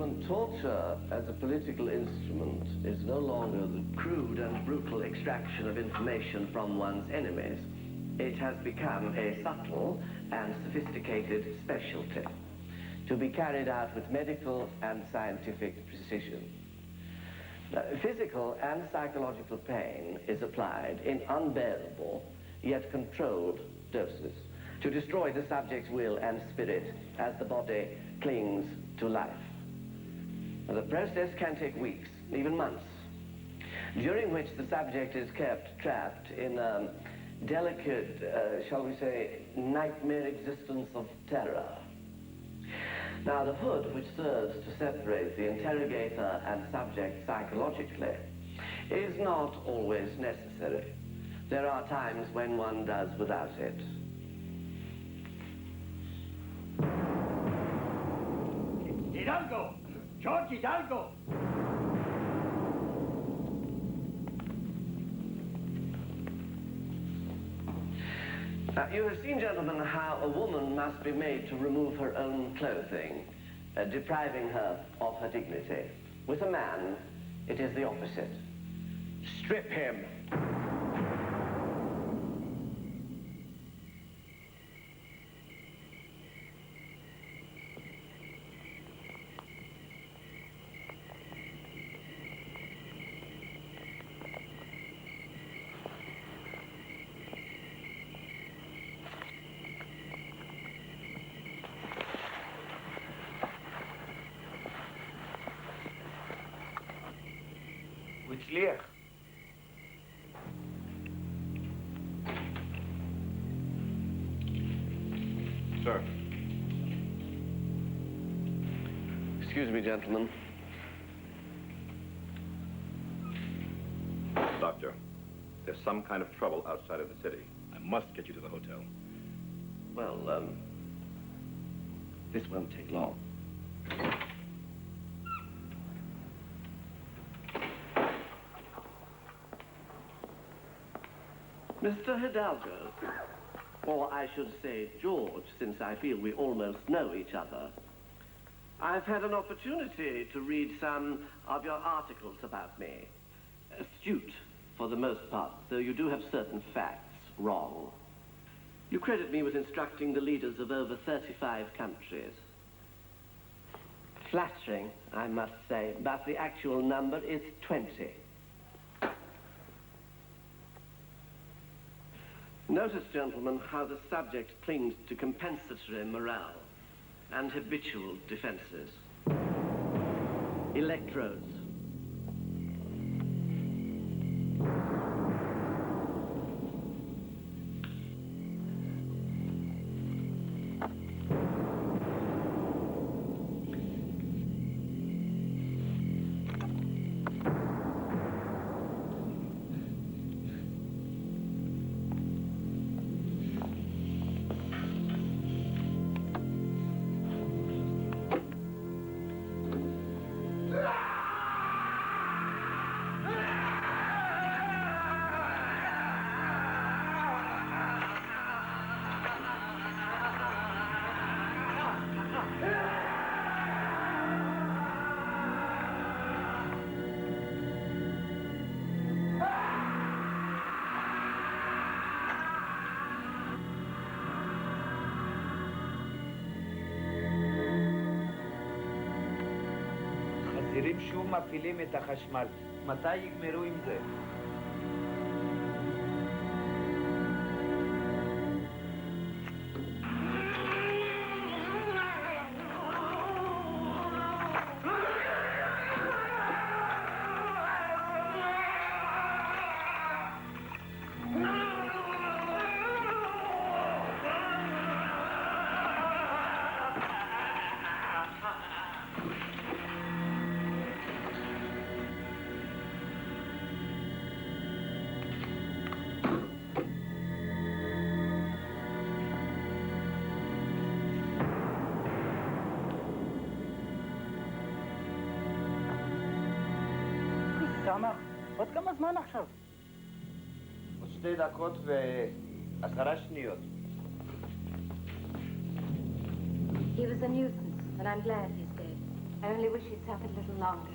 gentlemen, torture as a political instrument is no longer the crude and brutal extraction of information from one's enemies. It has become a subtle and sophisticated specialty to be carried out with medical and scientific precision. Physical and psychological pain is applied in unbearable yet controlled doses to destroy the subject's will and spirit as the body clings to life. The process can take weeks, even months, during which the subject is kept trapped in a delicate, shall we say, nightmare existence of terror. Now, the hood which serves to separate the interrogator and subject psychologically is not always necessary. There are times when one does without it. Hidalgo! George Hidalgo! You have seen, gentlemen, how a woman must be made to remove her own clothing, depriving her of her dignity. With a man, it is the opposite. Strip him. הצליח. Sir. Excuse me, gentlemen. Doctor, there's some kind of trouble outside of the city. I must get you to the hotel. Well, this won't take long. Mr. Hidalgo, or I should say George, since I feel we almost know each other, I've had an opportunity to read some of your articles about me. Astute, for the most part, though you do have certain facts wrong. You credit me with instructing the leaders of over 35 countries. Flattering, I must say, but the actual number is 20. Notice, gentlemen, how the subject clings to compensatory morale and habitual defenses. Electrodes. חזירים שוב מפעילים את החשמל. מתי יגמרו עם זה? סמך, עוד כמה זמן עכשיו? עוד 2 דקות ו10 שניות. He was a nuisance, and I'm glad he's dead. I only wish he'd suffered a little longer.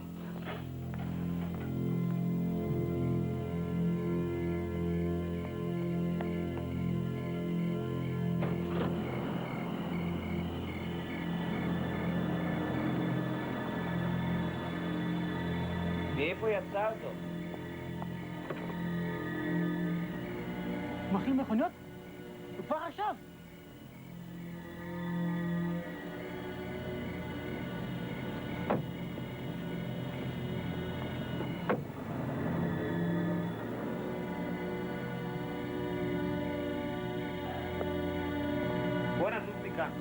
מאיפה יצא אותו? הוא מכין מכוניות? הוא כבר עכשיו. בוא נזוז מכאן.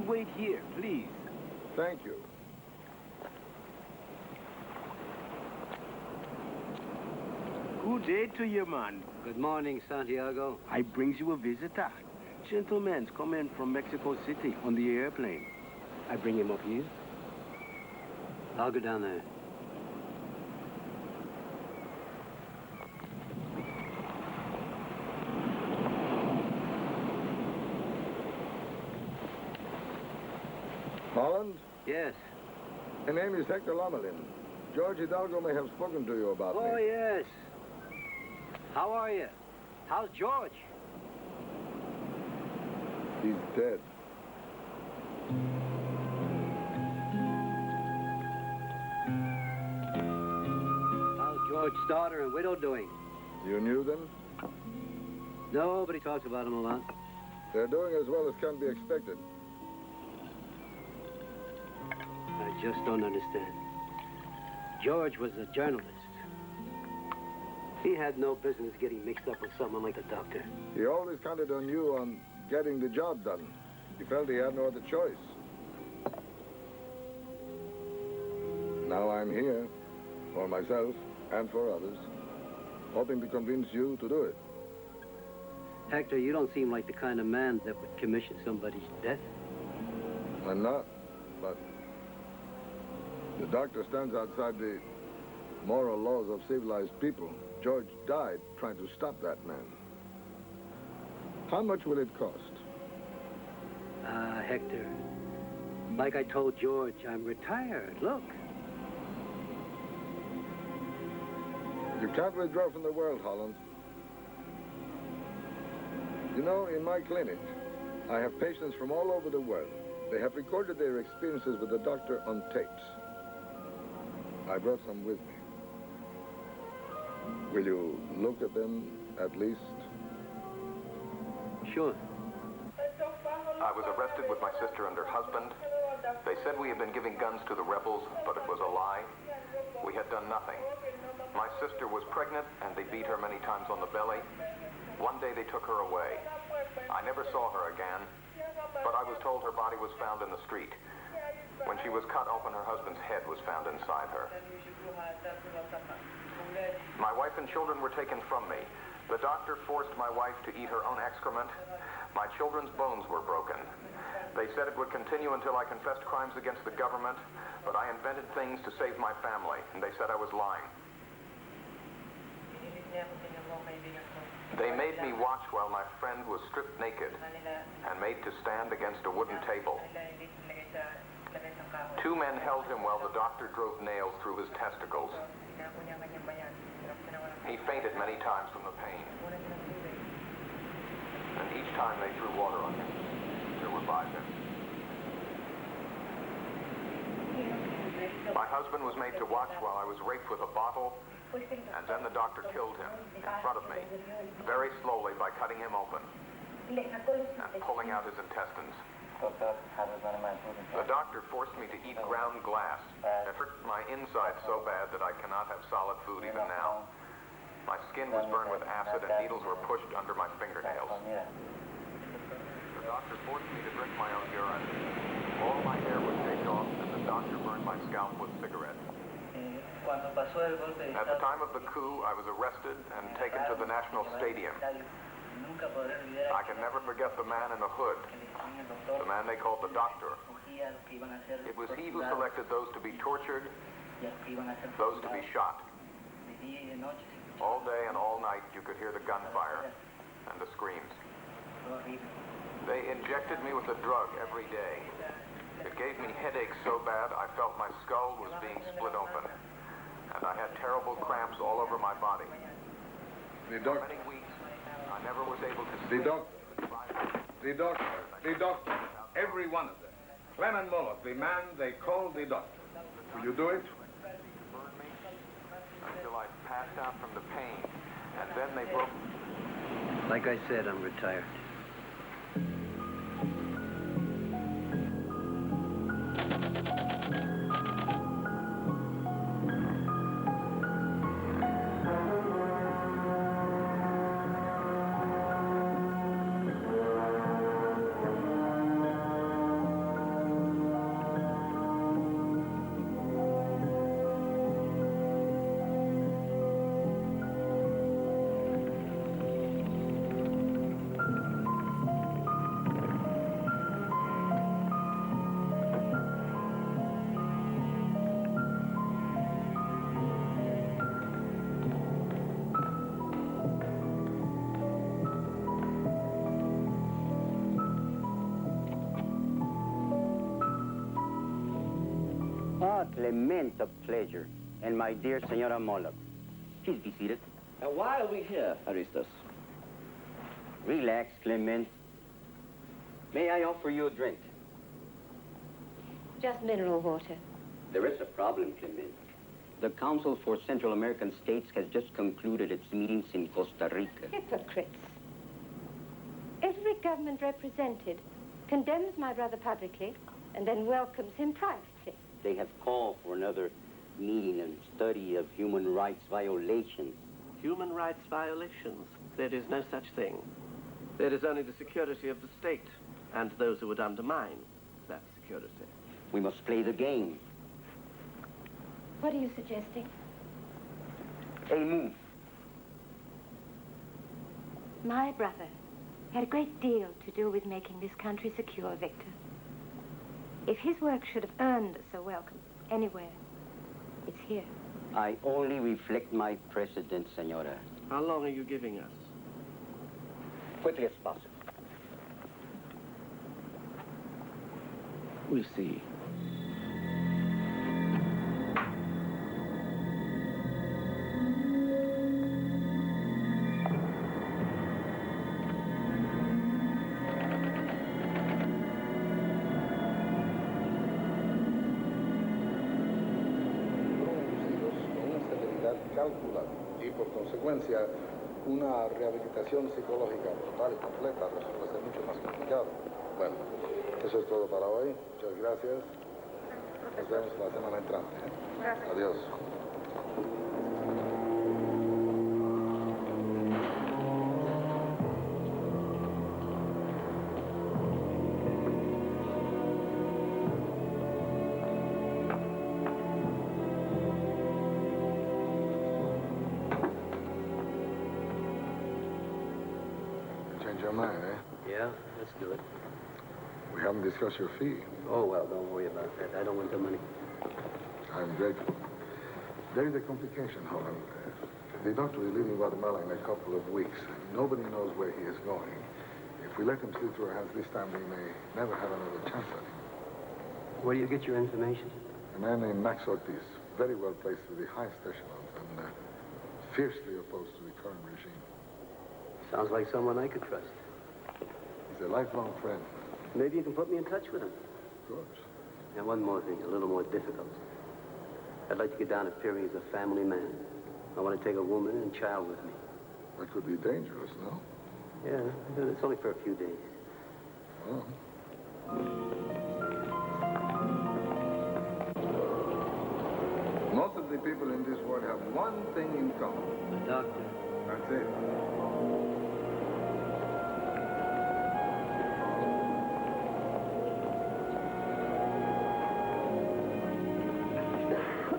Wait here, please. Thank you. Good day to you, man. Good morning, Santiago. I brings you a visitor. Gentleman's come in from Mexico City on the airplane. I bring him up here. I'll go down there. Holland? Yes. My name is Hector Lamelin. George Hidalgo may have spoken to you about me. Oh, yes. How are you? How's George? He's dead. How's George's daughter and widow doing? You knew them? Nobody talks about him a lot. They're doing as well as can be expected. I just don't understand. George was a journalist. He had no business getting mixed up with someone like the doctor. He always counted on you on getting the job done. He felt he had no other choice. Now I'm here, for myself and for others, hoping to convince you to do it. Hector, you don't seem like the kind of man that would commission somebody's death. I'm not, but the doctor stands outside the moral laws of civilized people. George died trying to stop that man. How much will it cost? Hector, like I told George, I'm retired. Look. You can't withdraw from the world, Holland. You know, in my clinic, I have patients from all over the world. They have recorded their experiences with the doctor on tapes. I brought some with me. Will you look at them, at least? Sure. I was arrested with my sister and her husband. They said we had been giving guns to the rebels, but it was a lie. We had done nothing. My sister was pregnant, and they beat her many times on the belly. One day they took her away. I never saw her again, but I was told her body was found in the street. When she was cut open, her husband's head was found inside her. My wife and children were taken from me. The doctor forced my wife to eat her own excrement. My children's bones were broken. They said it would continue until I confessed crimes against the government, but I invented things to save my family, and they said I was lying. They made me watch while my friend was stripped naked and made to stand against a wooden table. 2 men held him while the doctor drove nails through his testicles. He fainted many times from the pain. And each time they threw water on him to revive him. My husband was made to watch while I was raped with a bottle, and then the doctor killed him in front of me, very slowly by cutting him open and pulling out his intestines. The doctor forced me to eat ground glass. It hurt my inside so bad that I cannot have solid food even now. My skin was burned with acid and needles were pushed under my fingernails. The doctor forced me to drink my own urine. All my hair was shaved off and the doctor burned my scalp with cigarettes. At the time of the coup, I was arrested and taken to the National Stadium. I can never forget the man in the hood, the man they called the doctor. It was he who selected those to be tortured, those to be shot. All day and all night you could hear the gunfire and the screams. They injected me with a drug every day. It gave me headaches so bad I felt my skull was being split open. And I had terrible cramps all over my body. The doctor. For many weeks, I never was able to sleep. The doctor. Every one of them. Clement Moloch, the man they called the doctor. Will you do it? Burned me until I passed out from the pain. And then they broke... Like I said, I'm retired. Clement, a pleasure. And my dear Senora Moloch. Please be seated. Why are we here, Aristos? Relax, Clement. May I offer you a drink? Just mineral water. There is a problem, Clement. The Council for Central American States has just concluded its meetings in Costa Rica. Hypocrites. Every government represented condemns my brother publicly and then welcomes him privately. They have called for another meeting and study of human rights violations. Human rights violations? There is no such thing. There is only the security of the state and those who would undermine that security. We must play the game. What are you suggesting? A move. My brother had a great deal to do with making this country secure, Victor. If his work should have earned us a welcome anywhere, it's here. I only reflect my precedent, Senora. How long are you giving us? Quickly as possible. We'll see. Y por consecuencia una rehabilitación psicológica total y completa resulta ser mucho más complicado. Bueno, eso es todo para hoy. Muchas gracias. Nos vemos la semana entrante. Gracias. Adiós. your mind, eh? Yeah, let's do it. We haven't discussed your fee. Oh, well, don't worry about that. I don't want the money. I'm grateful. There is a complication, Holland. The doctor is leaving Guatemala in a couple of weeks. Nobody knows where he is going. If we let him slip through our hands this time, we may never have another chance at him. Where do you get your information? A man named Max Ortiz, very well placed to the highest echelons and fiercely opposed to the current regime. Sounds like someone I could trust. He's a lifelong friend. Maybe you can put me in touch with him. Of course. And one more thing, a little more difficult. I'd like to get down to Peary as a family man. I want to take a woman and child with me. That could be dangerous, no? Yeah, but it's only for a few days. Well. Most of the people in this world have one thing in common. The doctor. That's it.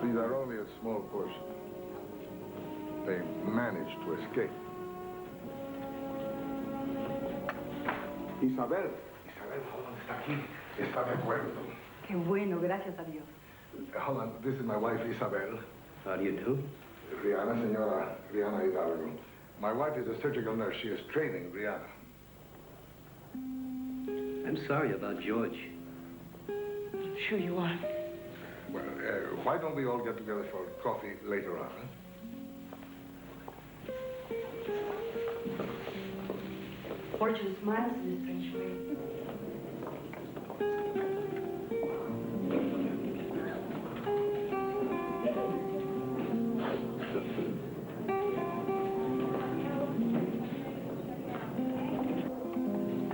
These are only a small portion. They managed to escape. Isabel, Holland está aquí. Está de acuerdo. Qué bueno, gracias a Dios. Holland, this is my wife, Isabel. How do you do? Rihanna, Senora Rihanna Hidalgo. My wife is a surgical nurse. She is training Rihanna. I'm sorry about George. I'm sure you are. Well, why don't we all get together for coffee later on, huh? Fortune smiles in a strange way.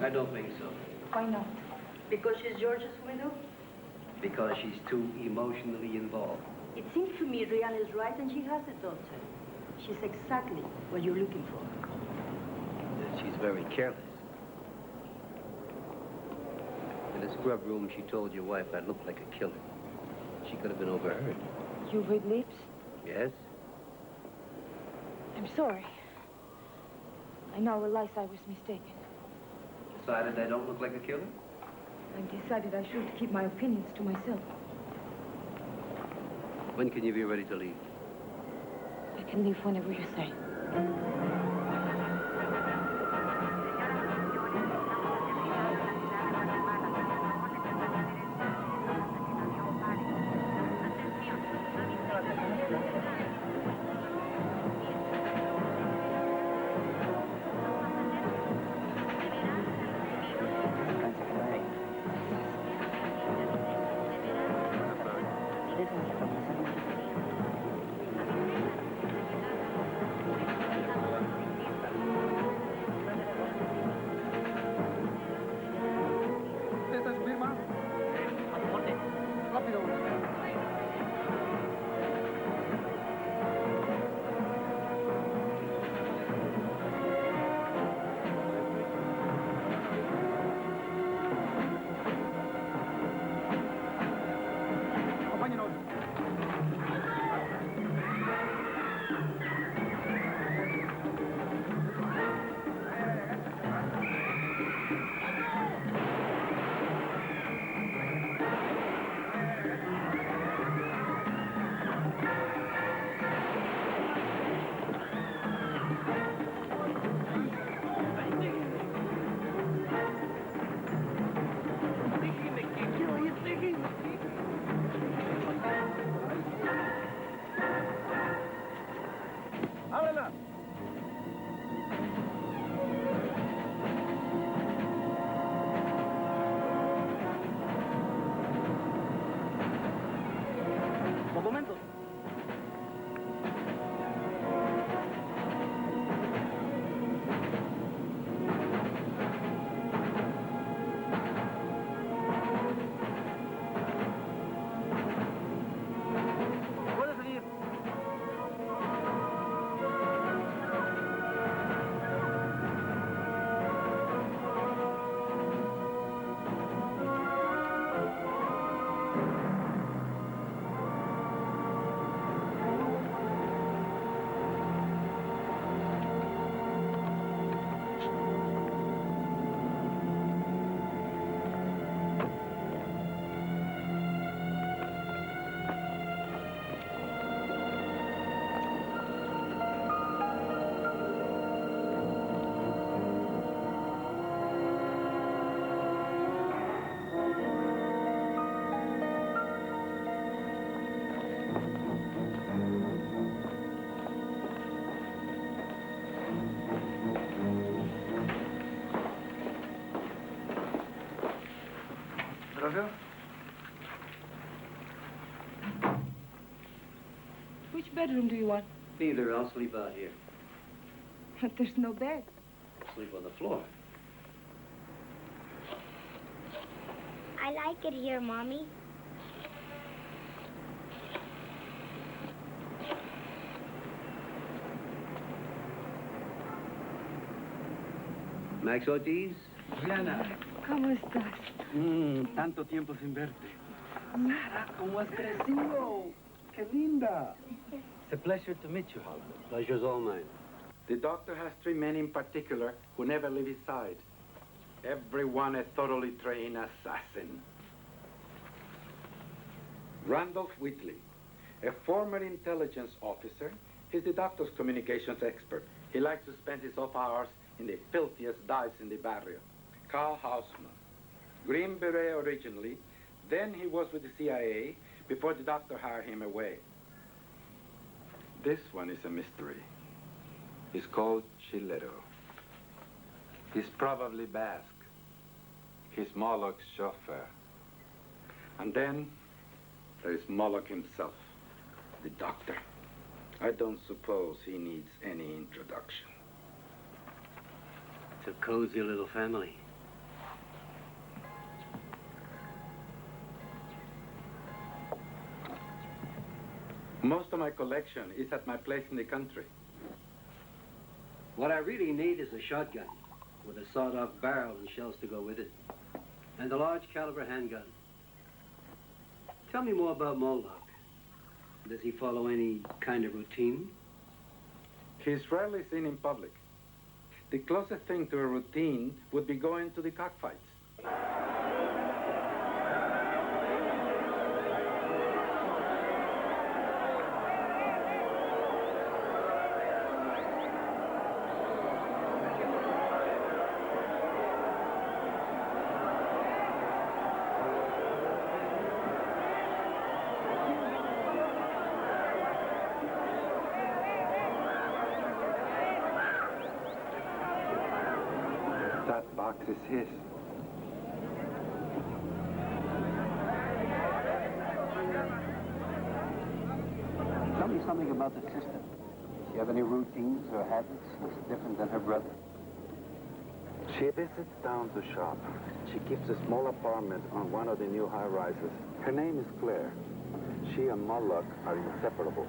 I don't think so. Why not? Because she's George's widow? Because she's too emotionally involved. It seems to me Rihanna is right and she has a daughter. She's exactly what you're looking for. She's very careless. In the scrub room, she told your wife I looked like a killer. She could have been overheard. You read lips? Yes? I'm sorry. I now realize I was mistaken. Decided I don't look like a killer? I've decided I should keep my opinions to myself. When can you be ready to leave? I can leave whenever you say. Orville? Which bedroom do you want? Neither. I'll sleep out here. But there's no bed. Sleep on the floor. I like it here, Mommy. Max Ortiz? Juliana. ¿Cómo estás? Tanto tiempo sin verte. Sara, ¿cómo has crecido? ¡Qué linda! It's a pleasure to meet you, Albert. Pleasure's all mine. The doctor has 3 men in particular who never leave his side. Everyone a thoroughly trained assassin. Randolph Whitley, a former intelligence officer. He's the doctor's communications expert. He likes to spend his off hours in the filthiest dives in the barrio. Carl Hausman, Green Beret originally, then he was with the CIA before the doctor hired him away. This one is a mystery. He's called Chilero. He's probably Basque. He's Moloch's chauffeur. And then there is Moloch himself, the doctor. I don't suppose he needs any introduction. It's a cozy little family. Most of my collection is at my place in the country. What I really need is a shotgun with a sawed-off barrel and shells to go with it, and a large caliber handgun. Tell me more about Moloch. Does he follow any kind of routine? He's rarely seen in public. The closest thing to a routine would be going to the cockfights. That box is his. Tell me something about the sister. Does she have any routines or habits that's different than her brother? She visits down to shop. She keeps a small apartment on one of the new high-rises. Her name is Claire. She and Moloch are inseparable.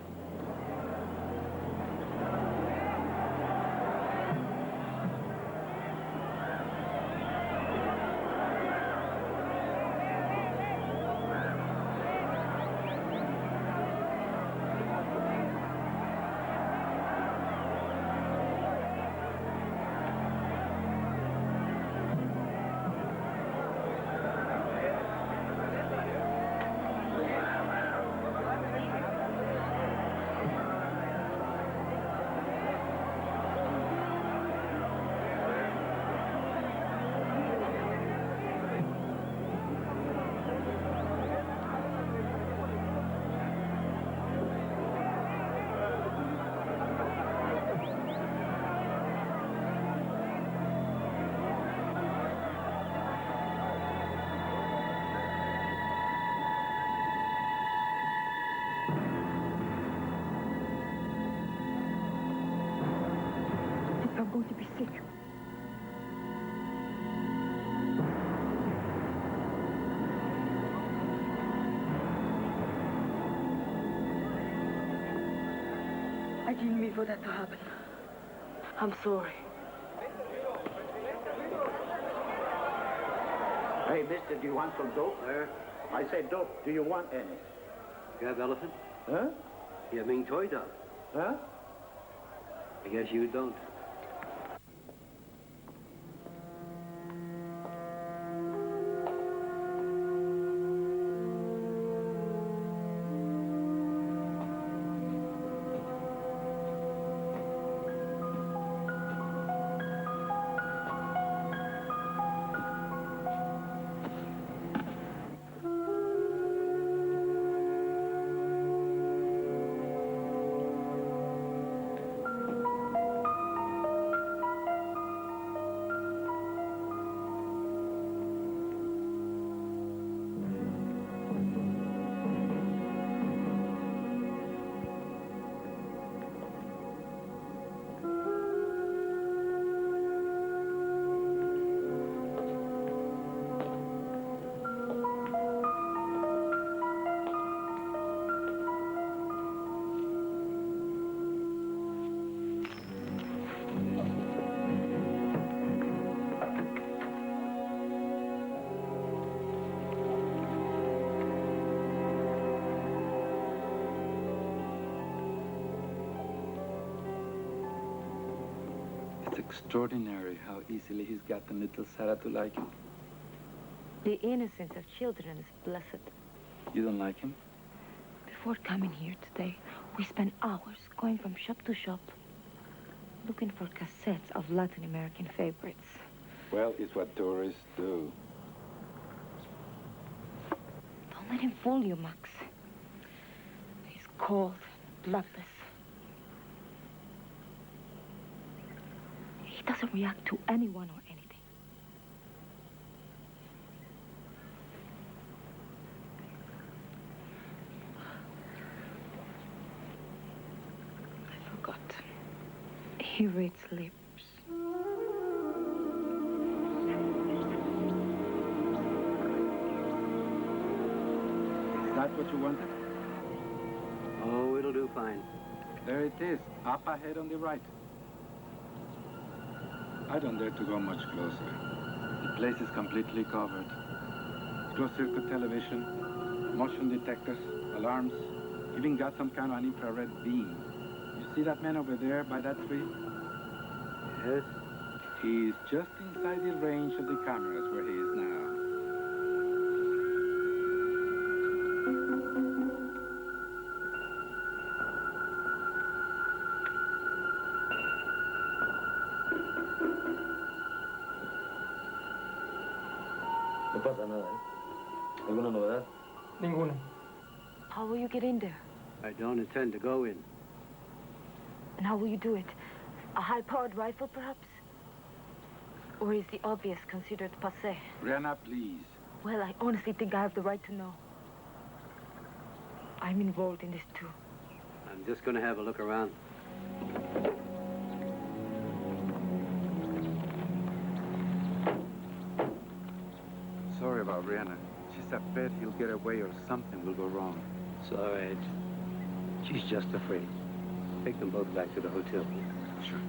I'm going to be sick. I didn't mean for that to happen. I'm sorry. Hey, mister, do you want some dope? Where? I said dope. Do you want any? You have elephant? Huh? You have Ming toy dog? Huh? I guess you don't. extraordinary how easily he's gotten little Sarah to like him. The innocence of children is blessed. You don't like him? Before coming here today, we spent hours going from shop to shop, looking for cassettes of Latin American favorites. Well, it's what tourists do. Don't let him fool you, Max. He's cold, bloodless. He doesn't react to anyone or anything. I forgot. He reads lips. Is that what you wanted? Oh, it'll do fine. There it is, up ahead on the right. I don't dare to go much closer. The place is completely covered. Closed-circuit television, motion detectors, alarms, even got some kind of an infrared beam. You see that man over there by that tree? Yes? He's just inside the range of the cameras where he is now. No pasa nada, ¿Alguna novedad? Ninguna. How will you get in there? I don't intend to go in. And how will you do it? A high-powered rifle, perhaps? Or is the obvious considered passé? Brianna, please. Well, I honestly think I have the right to know. I'm involved in this, too. I'm just going to have a look around. Sorry about Brianna. She's afraid he'll get away or something will go wrong. It's all right. She's just afraid. Take them both back to the hotel. Sure.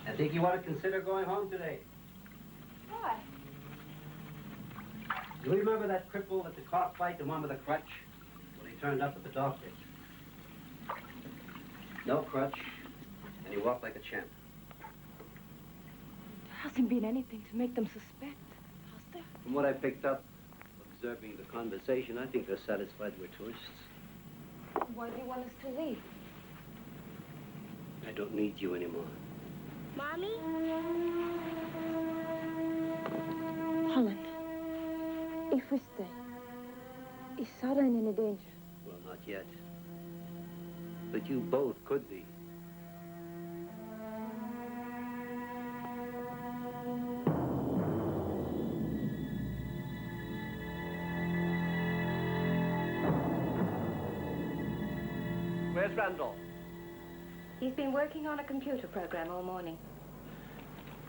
I think you want to consider going home today. Why? Do you remember that cripple at the cockfight, the one with the crutch? Well, he turned up at the doctor. No crutch, and he walked like a champ. There hasn't been anything to make them suspect, has there? From what I picked up, observing the conversation, I think they're satisfied we're tourists. Why do you want us to leave? I don't need you anymore. Mommy? Holland, if we stay, is Sarah in any danger? Well, not yet. But you both could be. Where's Randolph? He's been working on a computer program all morning.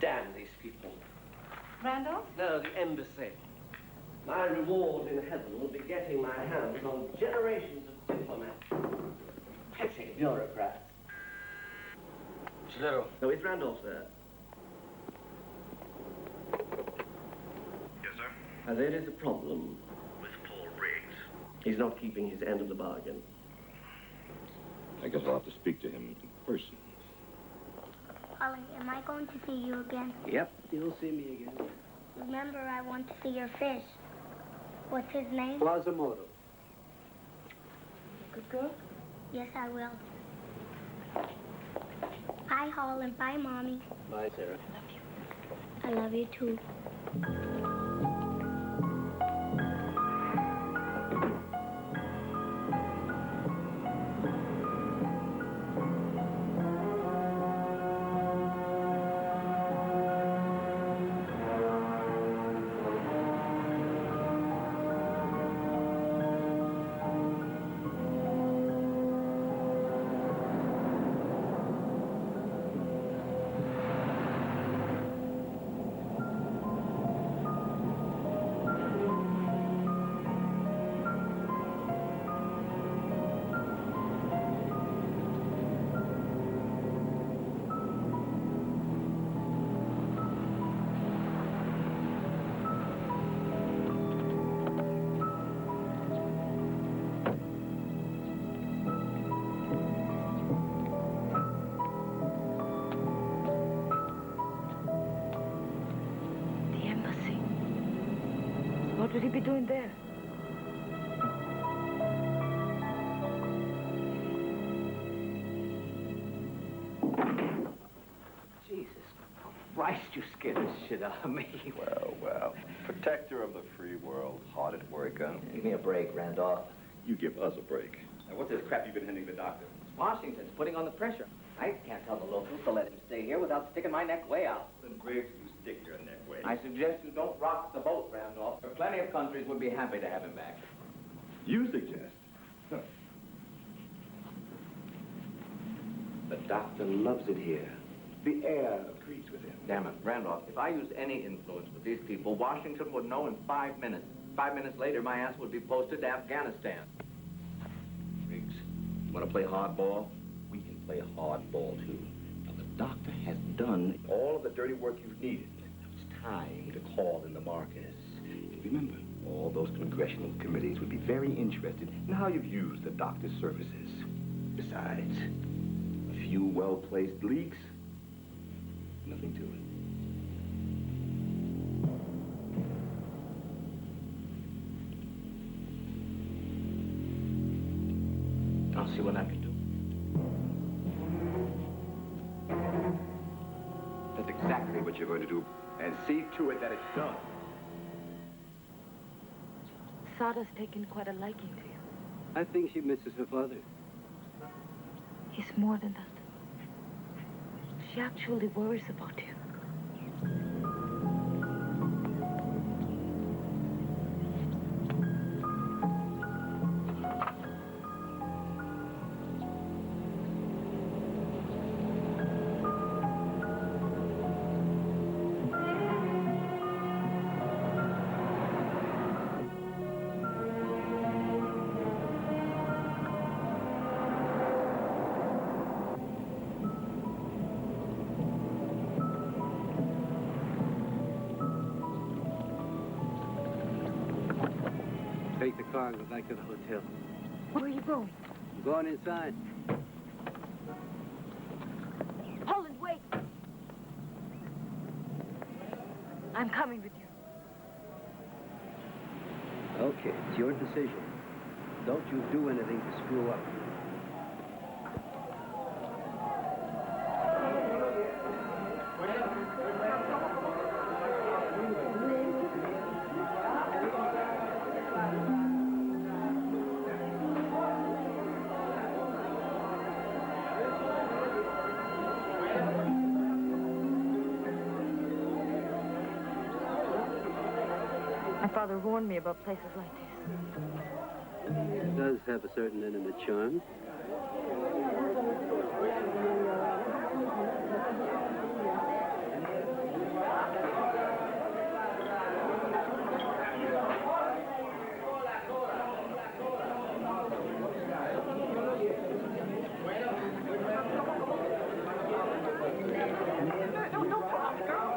Damn these people. Randolph? No, the embassy. My reward in heaven will be getting my hands on generations of diplomats. Petty bureaucrats. Chilero. No, is Randolph there? There is a problem with Paul Riggs. He's not keeping his end of the bargain. I guess I'll have to speak to him in person. Ollie, am I going to see you again? Yep, you'll see me again. Remember, I want to see your fish. What's his name? Quasimodo. Good girl? Yes, I will. Bye, Holland. Bye, Mommy. Bye, Sarah. I love you, too. What would he be doing there? Jesus Christ, you scared the shit out of me. Well, well. Protector of the free world. Hard at work, huh? Give me a break, Randolph. You give us a break. Now, what's this crap you've been handing the doctor? Washington's putting on the pressure. I can't tell the locals to let him stay here without sticking my neck way out. Then Griggs, you stick your neck way. I suggest you don't rock the boat, Randolph. There are plenty of countries would be happy to have him back. You suggest? Huh. The doctor loves it here. The air agrees with him. Damn it, Randolph, if I used any influence with these people, Washington would know in 5 minutes. 5 minutes later, my ass would be posted to Afghanistan. Riggs, you want to play hardball? We can play hardball, too. Now, the doctor has done all of the dirty work you've needed. Now, it's time to call in the Marcus. And remember, all those congressional committees would be very interested in how you've used the doctor's services. Besides, a few well-placed leaks, nothing to it. I'll see what I can do. That's exactly what you're going to do. And see to it that it's done. Sada's taken quite a liking to you. I think she misses her father. He's more than that. She actually worries about you. Take the car and go back to the hotel. Where are you going? I'm going inside. Holland, wait! I'm coming with you. Okay, it's your decision. Don't you do anything to screw up. My father warned me about places like this. It does have a certain intimate charm.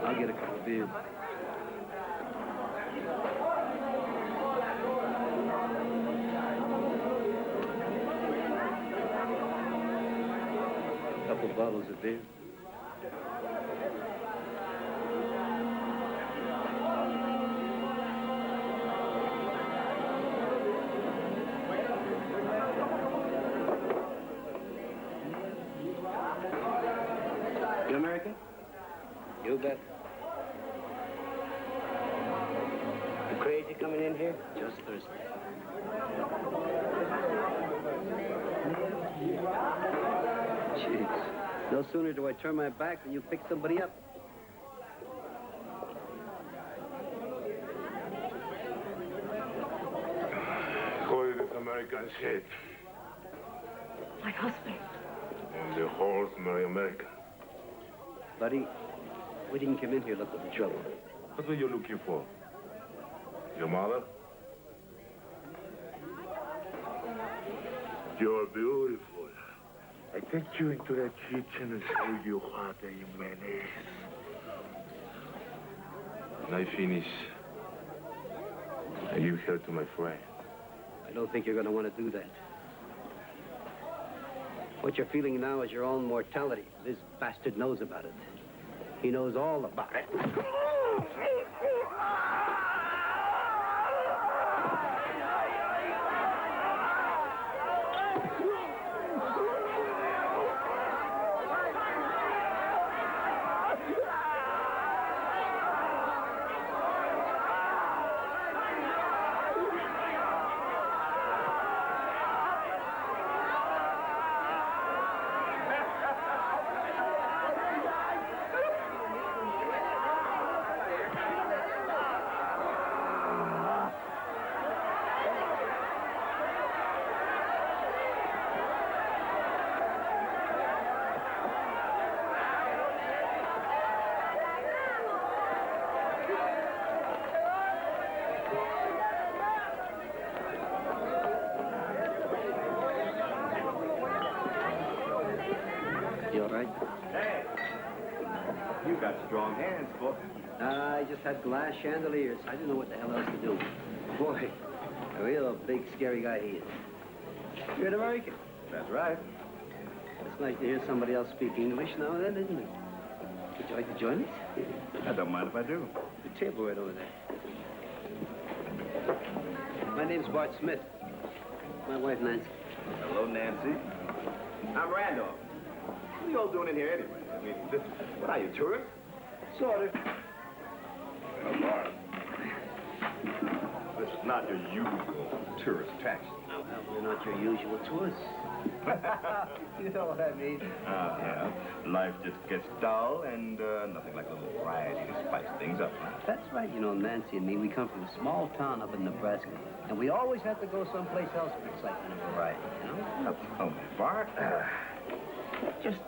I'll get a couple of beers. bottles of beer. You American? You bet. You crazy coming in here? Just thirsty. Jeez. No sooner do I turn my back than you pick somebody up. Who is this American shit? My husband. The horse marry American. Buddy, we didn't come in here looking for trouble. What were you looking for? Your mother? You're beautiful. I take you into the kitchen and show you what a man is. When I finish, I give her to my friend. I don't think you're going to want to do that. What you're feeling now is your own mortality. This bastard knows about it. He knows all about it. You all right? Hey! You got strong hands, boy. I just had glass chandeliers. I didn't know what the hell else to do. Boy, a real big, scary guy he is. You're an American. That's right. It's nice to hear somebody else speak English now and then, isn't it? Would you like to join us? I don't mind if I do. The table right over there. My name's Bart Smith. My wife, Nancy. Hello, Nancy. I'm Randolph. What are you all doing in here anyway? I mean, what are you, tourists? Sort of. Bart. This is not your usual tourist attraction. No, we're not your usual tourists. You know what I mean? Yeah. Life just gets dull and nothing like a little variety to spice things up. That's right. You know, Nancy and me, we come from a small town up in Nebraska. And we always have to go someplace else for excitement and variety, you know? Oh, Bart. Just,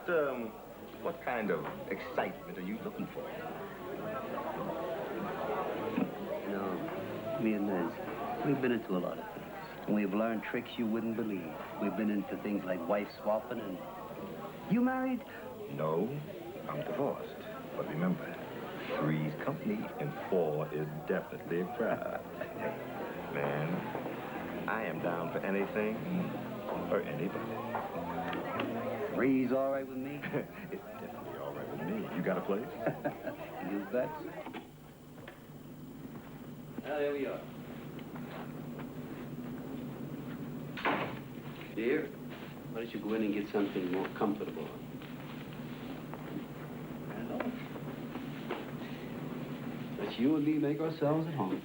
what kind of excitement are you looking for? You know, me and Nancy, we've been into a lot of things. And we've learned tricks you wouldn't believe. We've been into things like wife swapping and... You married? No, I'm divorced. But remember, 3's company and 4 is definitely a crowd. Man, I am down for anything or anybody. 3's all right with me? It's definitely all right with me. You got a place? You bet. Well, there we are. Dear, why don't you go in and get something more comfortable? Let's you and me make ourselves at home.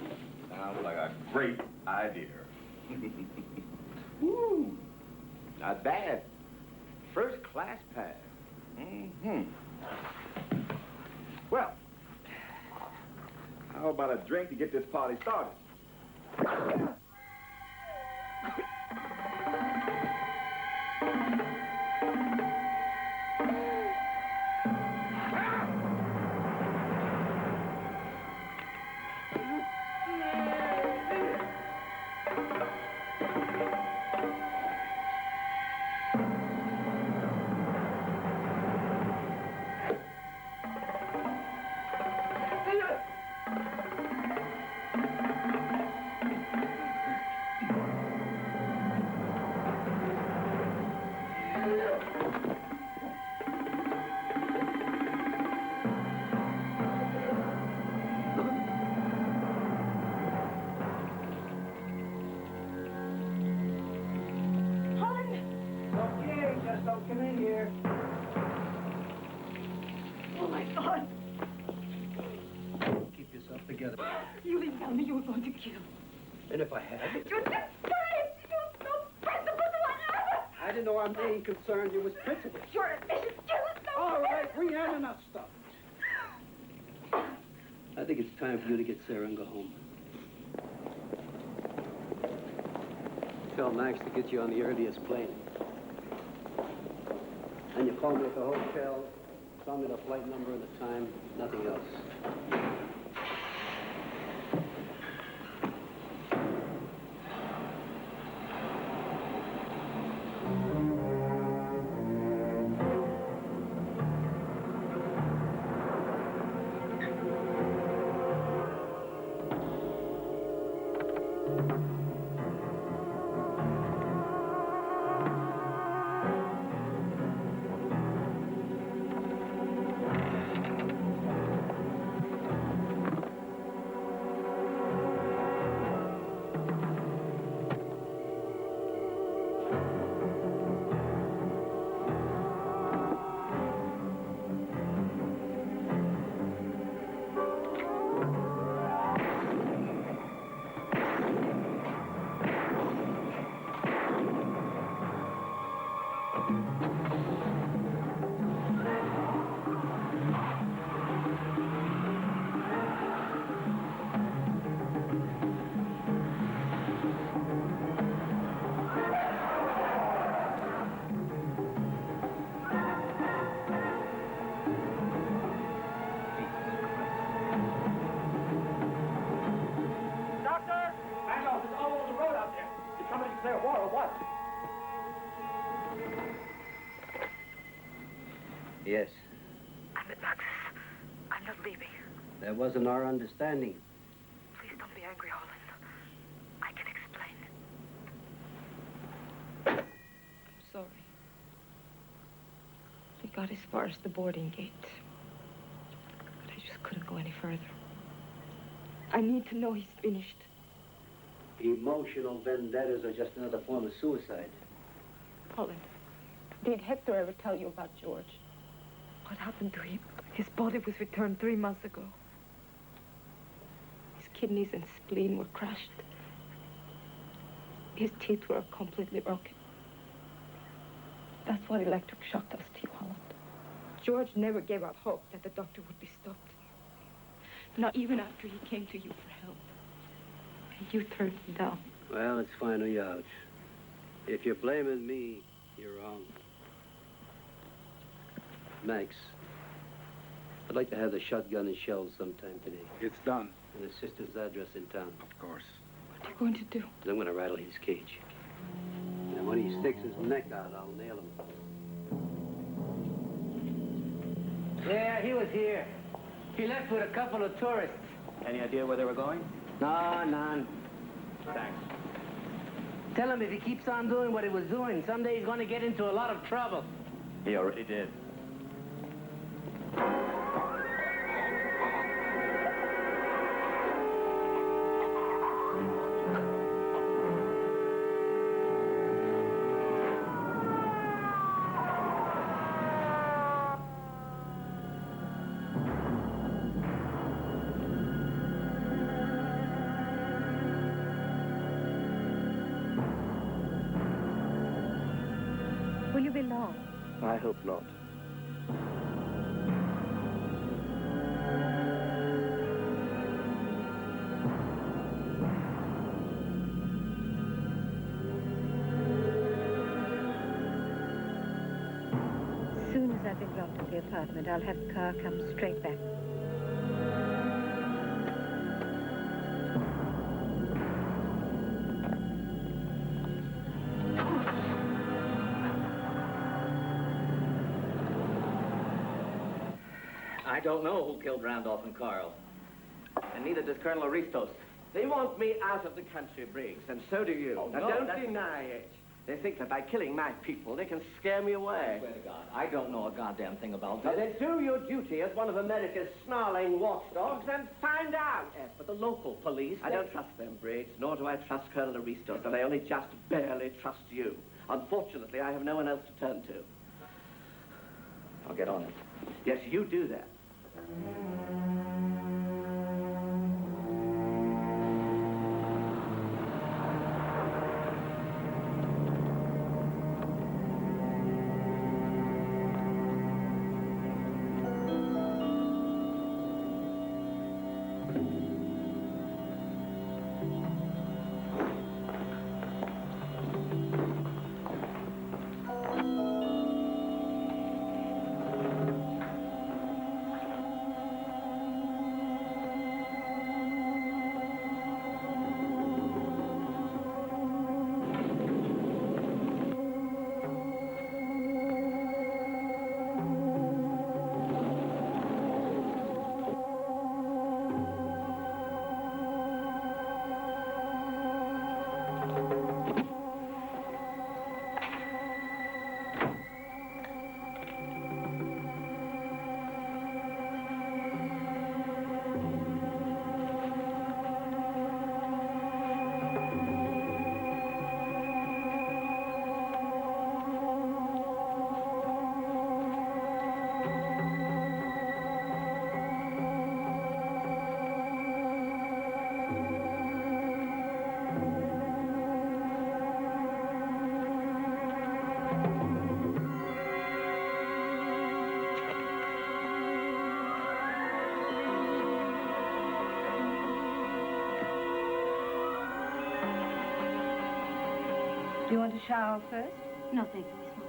Sounds like a great idea. Woo! Not bad. First class pass. Mm-hmm. Well, how about a drink to get this party started? here. Oh, my God. Keep yourself together. You didn't tell me you were going to kill. And if I had? You're depraved! You're no principle whatever! I didn't know our main concern here was principle. You're a vicious killer! All right, we had enough stuff. I think it's time for you to get Sarah and go home. Tell Max to get you on the earliest plane. And you call me at the hotel, tell me the flight number and the time, nothing else. Yes. I'm at Max's. I'm not leaving. That wasn't our understanding. Please don't be angry, Holland. I can explain. I'm sorry. We got as far as the boarding gate. But I just couldn't go any further. I need to know he's finished. Emotional vendettas are just another form of suicide. Holland, did Hector ever tell you about George? What happened to him? His body was returned 3 months ago. His kidneys and spleen were crushed. His teeth were completely broken. That's what electric shock does to you, Holland. George never gave up hope that the doctor would be stopped. Not even after he came to you for help. And you turned him down. Well, it's finally out. If you're blaming me, you're wrong. Max, I'd like to have the shotgun and shells sometime today. It's done. And his sister's address in town. Of course. What are you going to do? I'm going to rattle his cage. And when he sticks his neck out, I'll nail him. Yeah, he was here. He left with a couple of tourists. Any idea where they were going? No, none. Thanks. Tell him if he keeps on doing what he was doing, someday he's going to get into a lot of trouble. He already did. Will you be long? I hope not. As soon as I've been dropped at the apartment, I'll have the car come straight back. I don't know who killed Randolph and Carl. And neither does Colonel Aristos. They want me out of the country, Briggs, and so do you. Oh, now, no, don't that's- deny it. They think that by killing my people, they can scare me away. I swear to God, I don't know a goddamn thing about Now, this. then do your duty as one of America's snarling watchdogs and find out. Yes, but the local police... I don't trust them, Briggs, nor do I trust Colonel Aristos, and I only just barely trust you. Unfortunately, I have no one else to turn to. I'll get on it. Yes, you do that. Do you want to shower first? No, thank you, Miss Mom.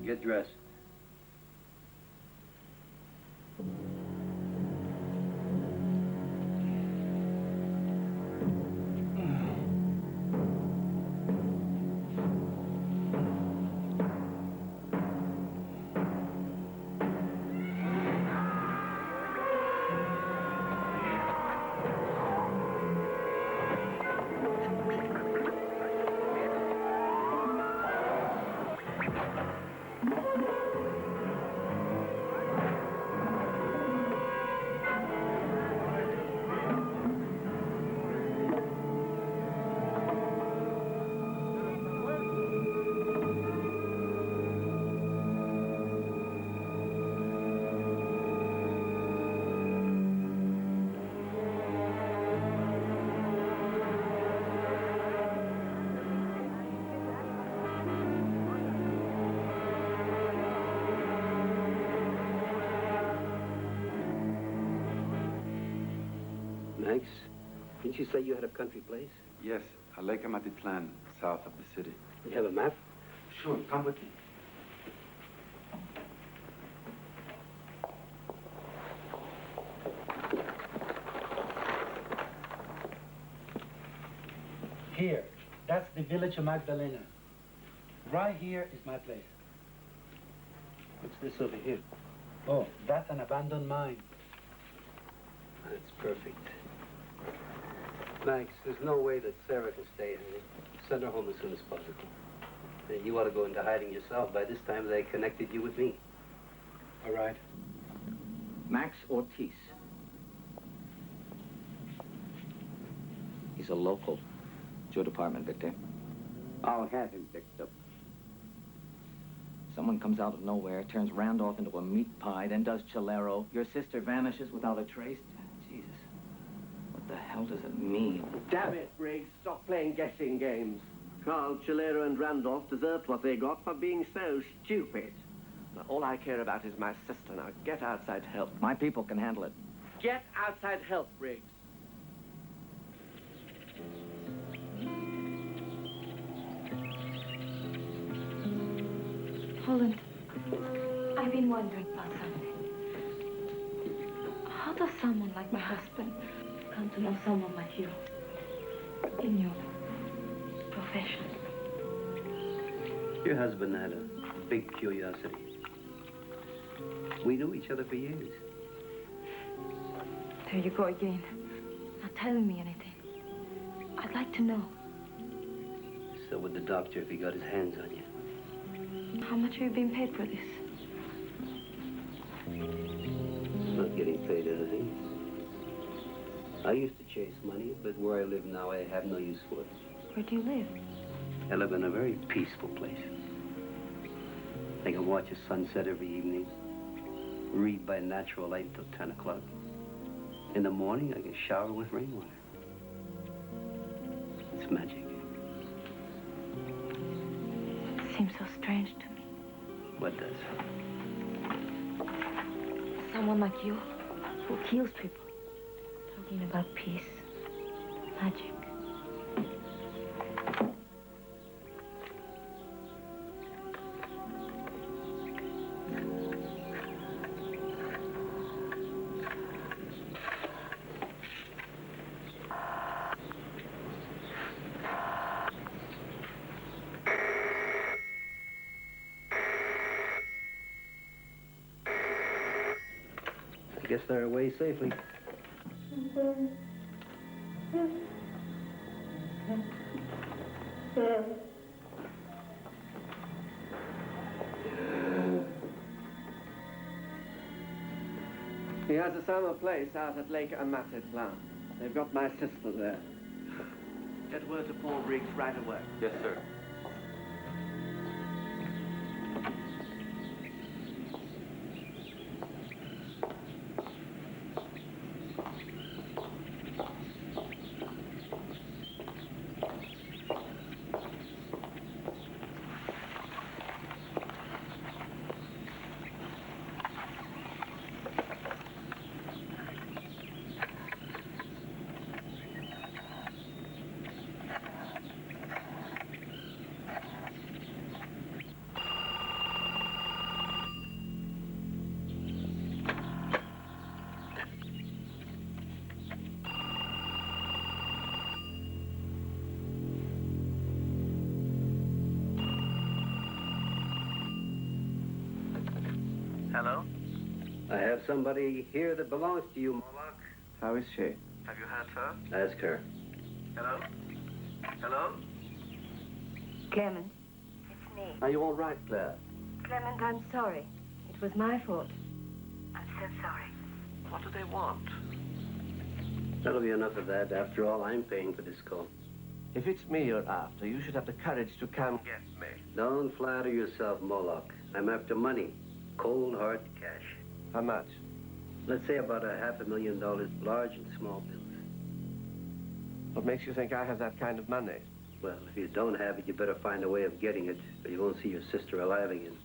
Get dressed. Max, didn't you say you had a country place? Yes, a Lake Amatitlán, south of the city. You have a map? Sure, come with me. Here, that's the village of Magdalena. Right here is my place. What's this over here? Oh, that's an abandoned mine. That's perfect. Max, there's no way that Sarah can stay here. Send her home as soon as possible. And you ought to go into hiding yourself. By this time, they connected you with me. All right. Max Ortiz. He's a local. It's your department, Victor. I'll have him picked up. Someone comes out of nowhere, turns Randolph into a meat pie, then does Chilero. Your sister vanishes without a trace. Jesus. What the hell does it mean? Damn it, Briggs. Stop playing guessing games. Carl, Chilero, and Randolph deserved what they got for being so stupid. Now, all I care about is my sister. Now, get outside help. My people can handle it. Get outside help, Briggs. Holland, I've been wondering about something. How does someone like my husband come to know someone like you in your profession? Your husband had a big curiosity. We knew each other for years. There you go again. Not telling me anything. I'd like to know. So would the doctor if he got his hands on you. How much are you being paid for this? Not getting paid anything. I used to chase money, but where I live now, I have no use for it. Where do you live? I live in a very peaceful place. I can watch a sunset every evening, read by natural light till 10 o'clock. In the morning, I can shower with rainwater. It's magic. It seems so strange to me. What does? Someone like you, who kills people, talking about peace, magic. I guess they're away safely. He has a summer place out at Lake Amatitlán. They've got my sister there. Get word to Paul Briggs right away. Yes, sir. Hello? I have somebody here that belongs to you, Moloch. How is she? Have you heard her? Ask her. Hello? Hello? Clement, it's me. Are you all right, Claire? Clement, I'm sorry. It was my fault. I'm so sorry. What do they want? That'll be enough of that. After all, I'm paying for this call. If it's me you're after, you should have the courage to come get me. Don't flatter yourself, Moloch. I'm after money. Cold, hard cash. How much? Let's say about $500,000, large and small bills. What makes you think I have that kind of money? Well, if you don't have it, you better find a way of getting it, or you won't see your sister alive again.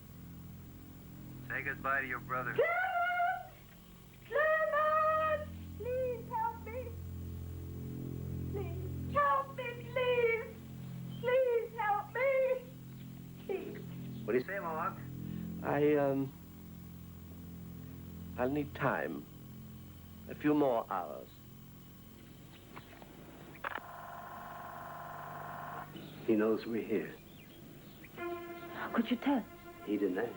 Say goodbye to your brother. Clement! Clement! Please help me. I'll need time. A few more hours. He knows we're here. How could you tell? He didn't ask.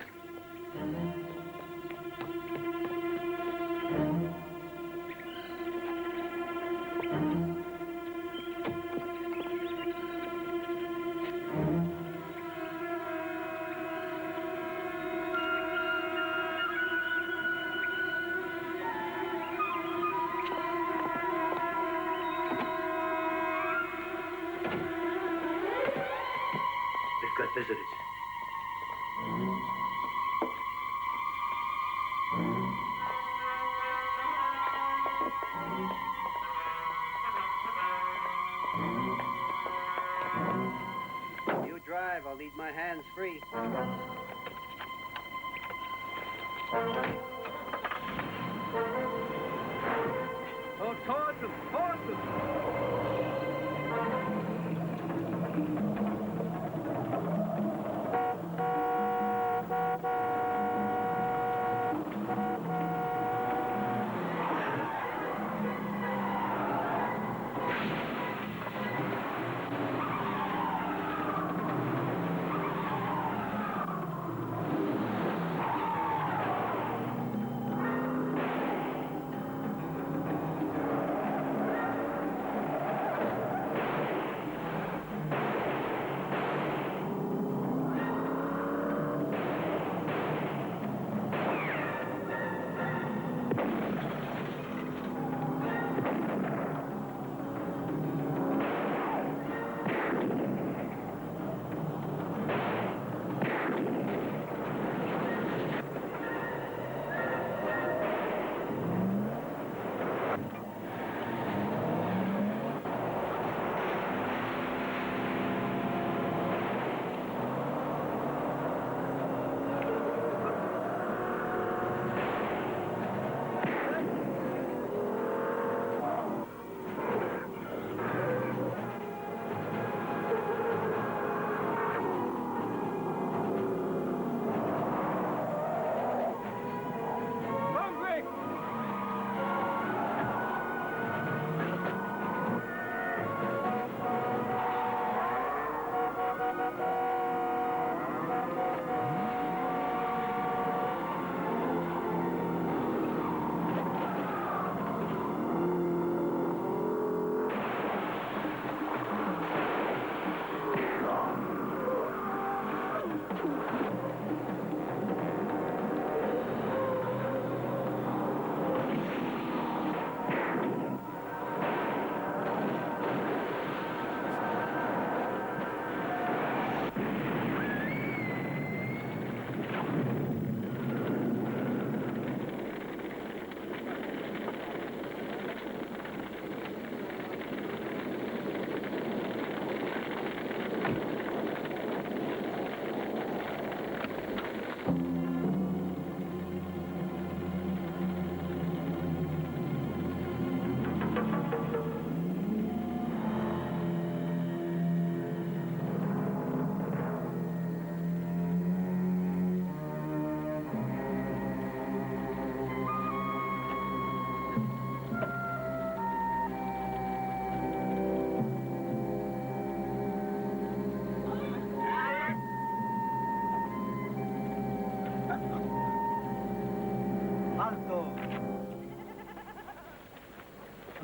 We've got visitors. You drive, I'll leave my hands free. Oh, towards them, towards them!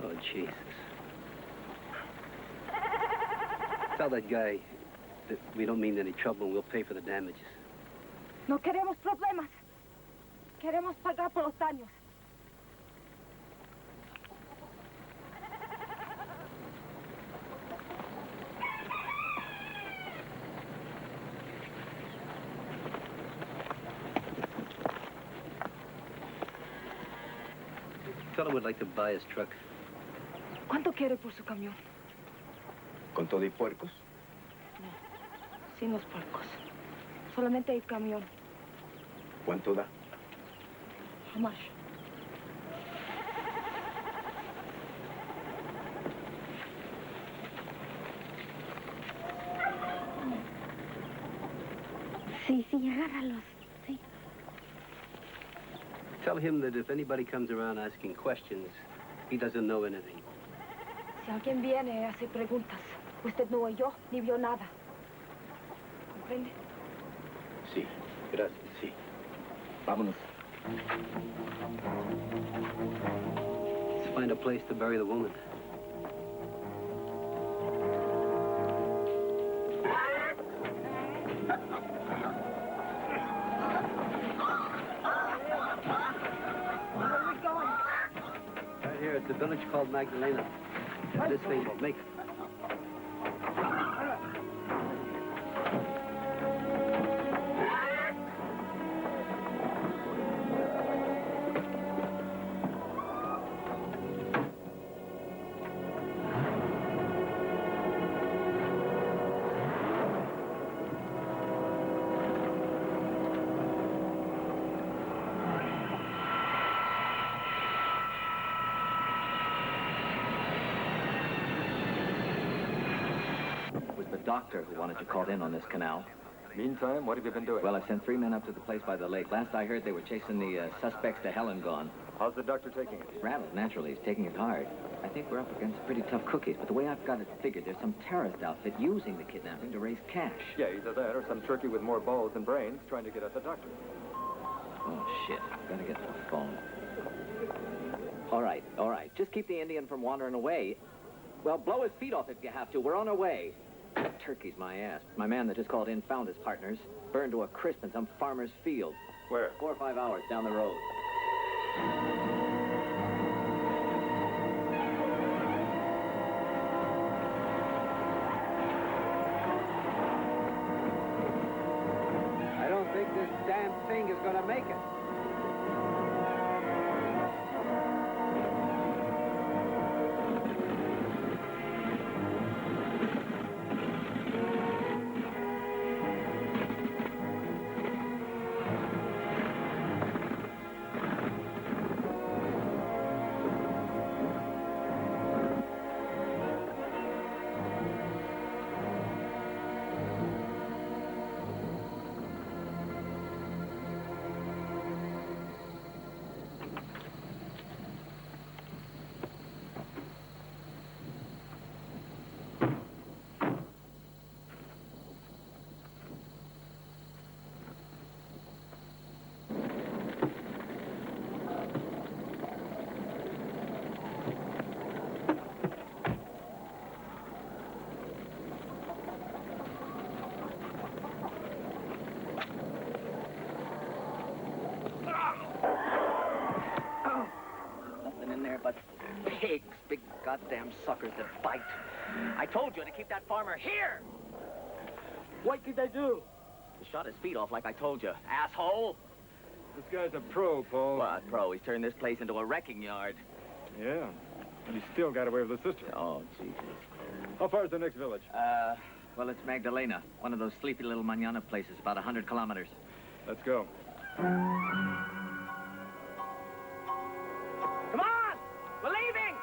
Oh, Jesus. Tell that guy that we don't mean any trouble and we'll pay for the damages. No queremos problemas. Queremos pagar por los daños. Tell him we'd like to buy his truck. ¿Cuánto quiere por su camión? ¿Con todo y puercos? No, sin los puercos. Solamente el camión. ¿Cuánto da? How much? Sí, agárralos. Sí. Tell him that if anybody comes around asking questions, he doesn't know anything. Si alguien viene y hace preguntas, usted no oyó ni vio nada. ¿Comprende? Sí, gracias, sí. Vámonos. Let's find a place to bury the woman. Right here, it's a village called Magdalena. This thing will make it. Doctor who wanted you called in on this canal. Meantime, what have you been doing? Well, I've sent 3 men up to the place by the lake. Last I heard, they were chasing the suspects to hell and gone. How's the doctor taking it? Rattled, naturally. He's taking it hard. I think we're up against pretty tough cookies, but the way I've got it figured, there's some terrorist outfit using the kidnapping to raise cash. Yeah, either that or some turkey with more balls than brains trying to get at the doctor. Oh, shit. Gotta get to the phone. All right, all right. Just keep the Indian from wandering away. Well, blow his feet off if you have to. We're on our way. Turkey's my ass. My man that just called in found his partners, burned to a crisp in some farmer's field. Where? 4 or 5 hours down the road. I don't think this damn thing is gonna make it. Pigs, big goddamn suckers that bite. I told you to keep that farmer here. What did they do? They shot his feet off like I told you, asshole. This guy's a pro, Paul. What pro? He's turned this place into a wrecking yard. Yeah, and he still got away with his sister. Oh, Jesus. How far is the next village? Well, it's Magdalena, one of those sleepy little manana places, about 100 kilometers. Let's go. Come on! We're leaving!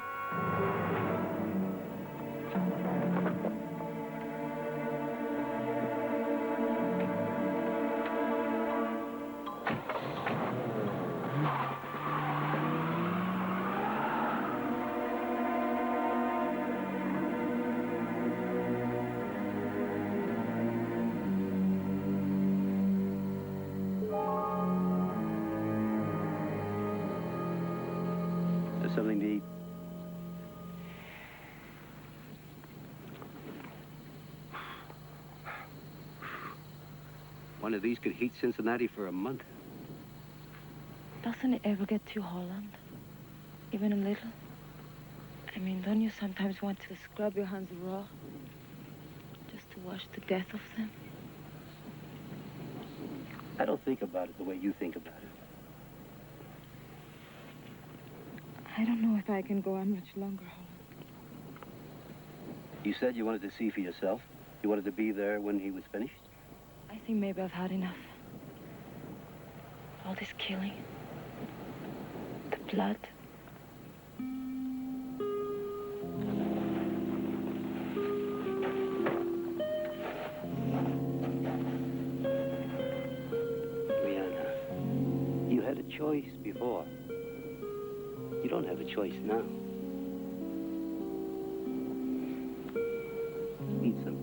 Something to eat. One of these could heat Cincinnati for a month. Doesn't it ever get to Holland? Even a little? I mean, don't you sometimes want to scrub your hands raw? Just to wash the death of them? I don't think about it the way you think about it. I don't know if I can go on much longer, Holland. You said you wanted to see for yourself. You wanted to be there when he was finished? I think maybe I've had enough. All this killing. The blood. Rihanna, you had a choice before. You don't have a choice now. Eat some.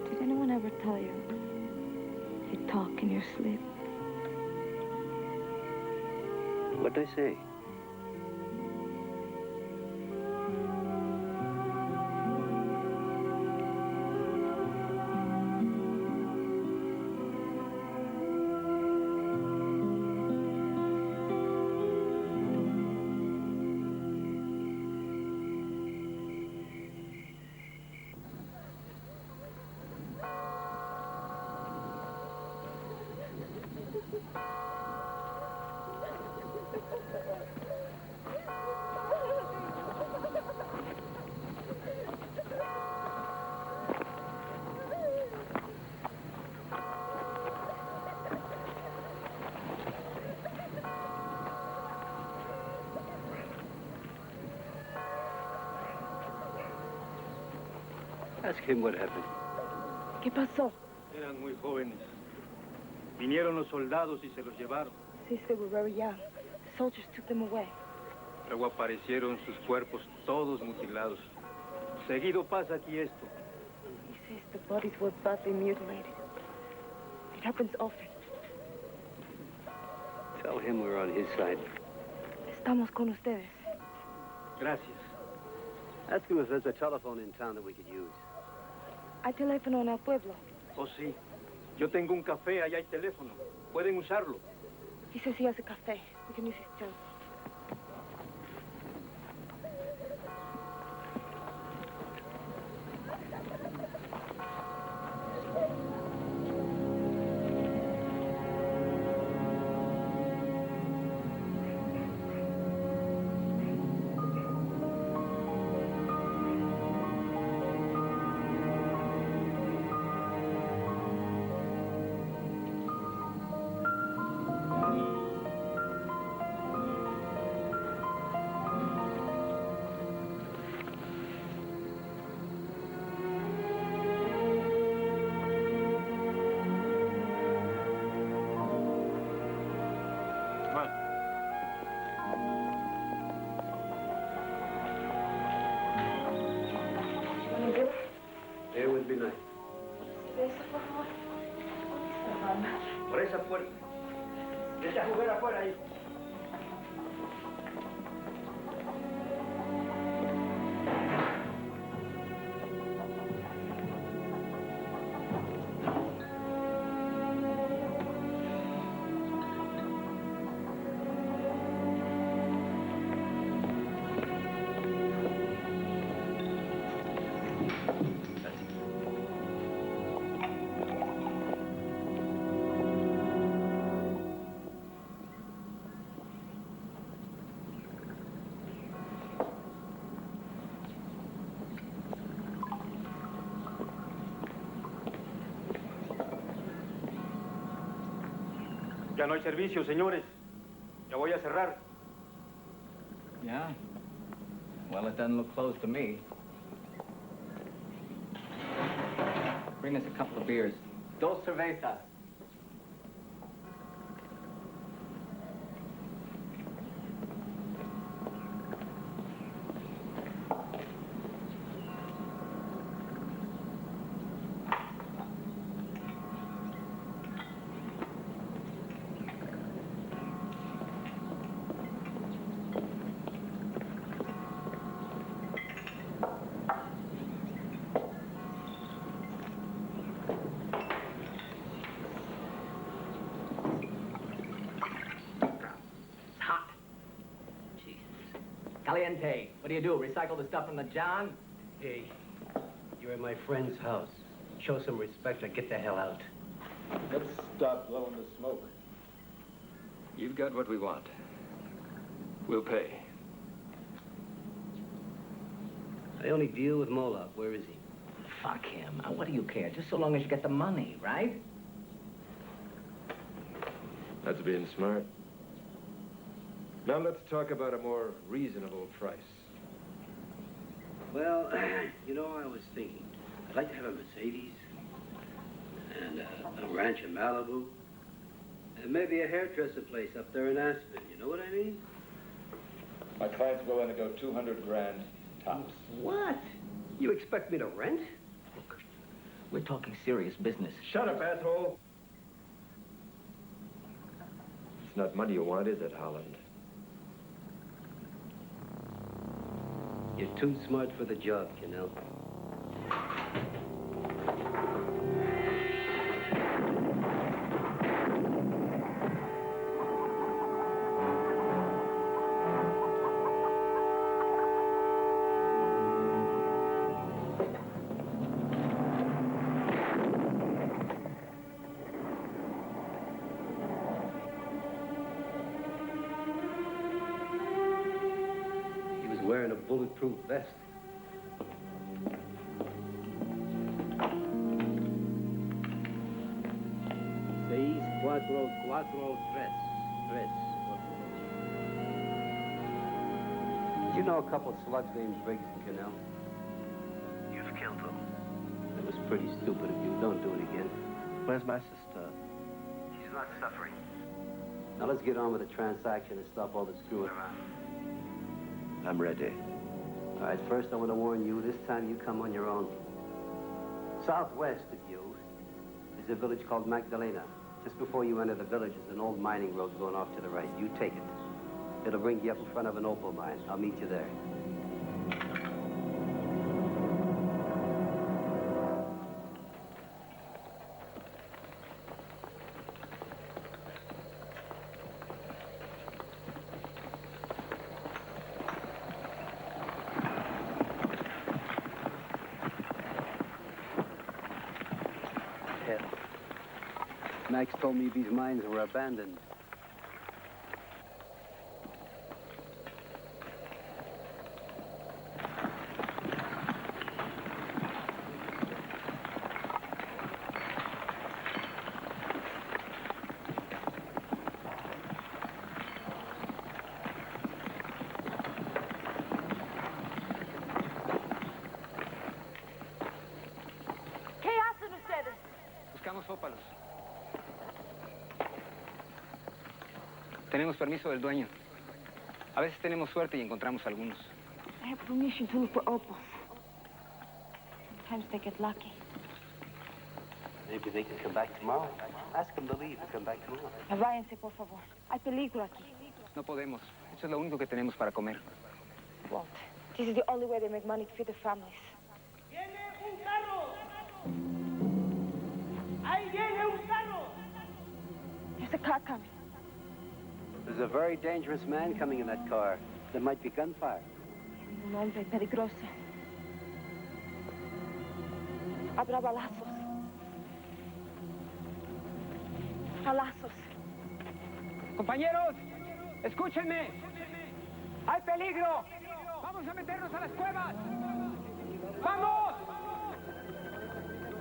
Did anyone ever tell you talk in your sleep? What'd I say? Ask him what happened. ¿Qué pasó? Eran muy jóvenes. Vinieron los soldados y se los llevaron. Since they were very young, the soldiers took them away. Luego aparecieron sus cuerpos todos mutilados. Seguido pasa aquí esto. He says the bodies were badly mutilated. It happens often. Tell him we're on his side. Estamos con ustedes. Gracias. Ask him if there's a telephone in town that we could use. Hay teléfono en el pueblo. Oh, sí. Yo tengo un café, allá hay teléfono. Pueden usarlo. He says he has a cafe. We can use his telephone. There would be nice. Por esa puerta. Vete a jugar afuera ahí. Ya no hay servicio, señores. Ya voy a cerrar. Yeah? Well, it doesn't look closed to me. Bring us a couple of beers. Dos cervezas. Caliente. What do you do? Recycle the stuff from the John? Hey, you're at my friend's house. Show some respect or get the hell out. Let's stop blowing the smoke. You've got what we want. We'll pay. I only deal with Moloch. Where is he? Fuck him. What do you care? Just so long as you get the money, right? That's being smart. Now let's talk about a more reasonable price. Well, you know, I was thinking, I'd like to have a Mercedes and a ranch in Malibu and maybe a hairdresser place up there in Aspen. You know what I mean? My client's willing to go 200 grand tops. What? You expect me to rent? Look, we're talking serious business. Shut up, asshole! It's not money you want, is it, Holland? You're too smart for the job, you know. Wearing a bulletproof vest. 6-4-4-3. You know a couple of slugs named Briggs and Cannell? You've killed them. It was pretty stupid of you. Don't do it again. Where's my sister? She's not suffering. Now let's get on with the transaction and stop all the screwing around. I'm ready. All right, first I want to warn you, this time you come on your own. Southwest of you is a village called Magdalena. Just before you enter the village is an old mining road going off to the right. You take it. It'll bring you up in front of an opal mine. I'll meet you there. Max told me these mines were abandoned. ¿Qué hacen ustedes? Buscamos ópalos. Tenemos permiso del dueño. A veces tenemos suerte y encontramos algunos. I have permission to look for opals. Sometimes they get lucky. Maybe they can come back tomorrow. Ask them to leave and come back tomorrow. Váyanse, por favor. Hay peligro aquí. No podemos. Eso es lo único que tenemos para comer. Won't. This is the only way they make money to feed their families. ¡Viene un carro! ¡Ahí viene un carro! There's a car coming. There's a very dangerous man coming in that car. There might be gunfire. Un hombre peligroso. Habrá balazos. Balazos. Compañeros, escúchenme. ¡Hay peligro! ¡Vamos a meternos a las cuevas! ¡Vamos!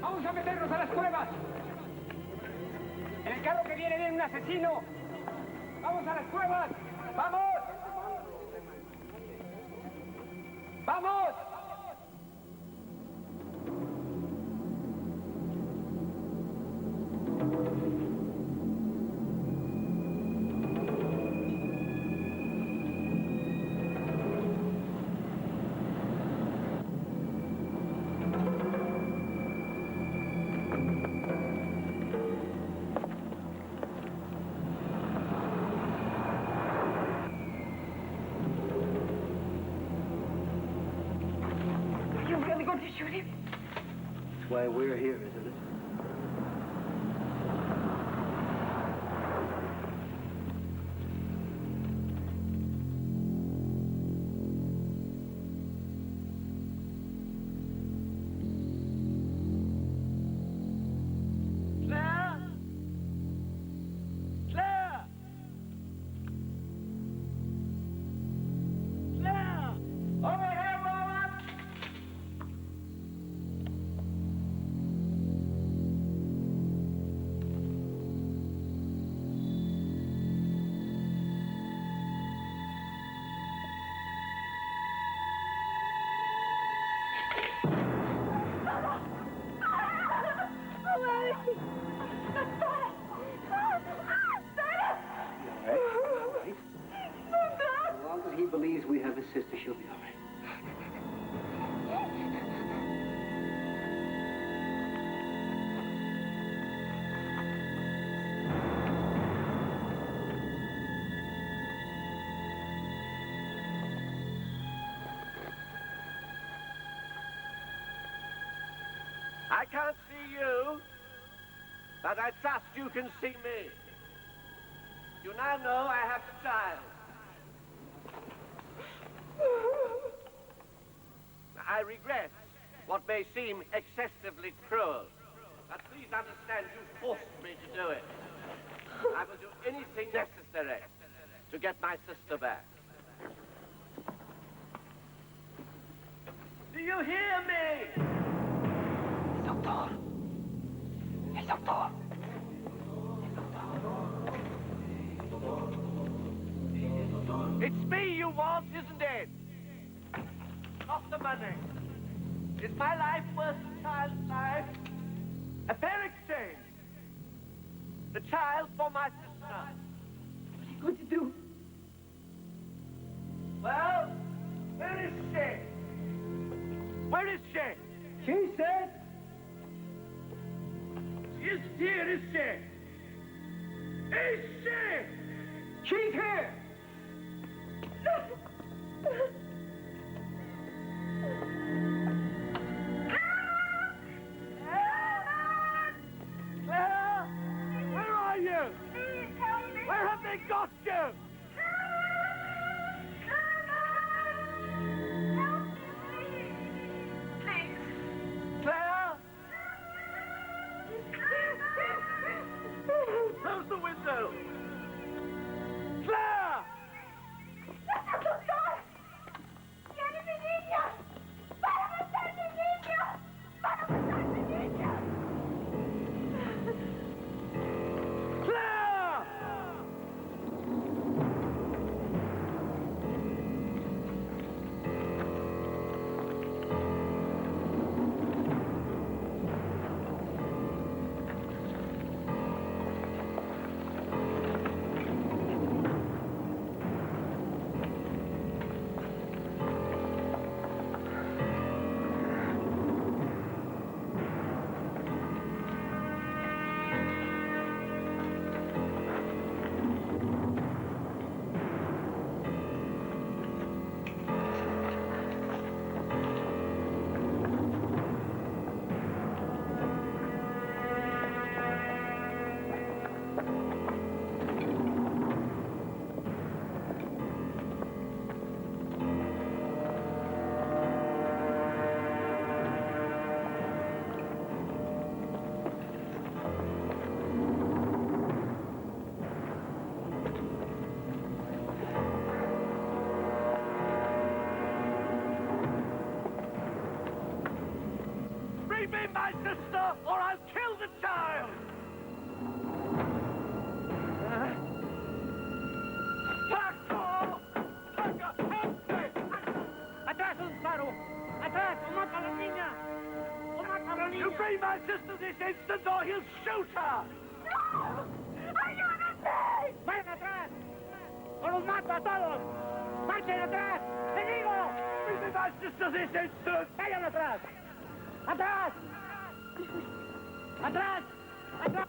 ¡Vamos a meternos a las cuevas! En el carro que viene un asesino. ¡Vamos a las cuevas! ¡Vamos! ¡Vamos! Going to shoot him? That's why we're here, isn't it? he believes we have his sister. She'll be all right. I can't see you, but I trust you can see me. You now know I have a child. I regret what may seem excessively cruel, but please understand you forced me to do it. I will do anything necessary to get my sister back. Do you hear me? Doctor. El doctor. It's me you want, isn't it? Not the money. Is my life worth the child's life? A fair exchange. The child for my sister. What are you going to do? Well, where is she? Where is she? She said... She isn't here, is she? Is she? She's here! Claire! Where are you? Where have they got you? Claire! Close the window! Claire! Bring me my sister, or I'll kill the child! Paco! Paco, help me! ¡Atrás, un faro! ¡Atrás! ¡O mata a la niña! ¡O mata a la niña! You bring my sister this instant, or he'll shoot her! ¡No! ¡Ayúdate! ¡Vayan atrás! ¡O los mato a todos! ¡Marchen atrás! ¡Te digo! Bring me my sister this instant! ¡Vayan atrás! ¡Atrás! ¡Atrás! ¡Atrás!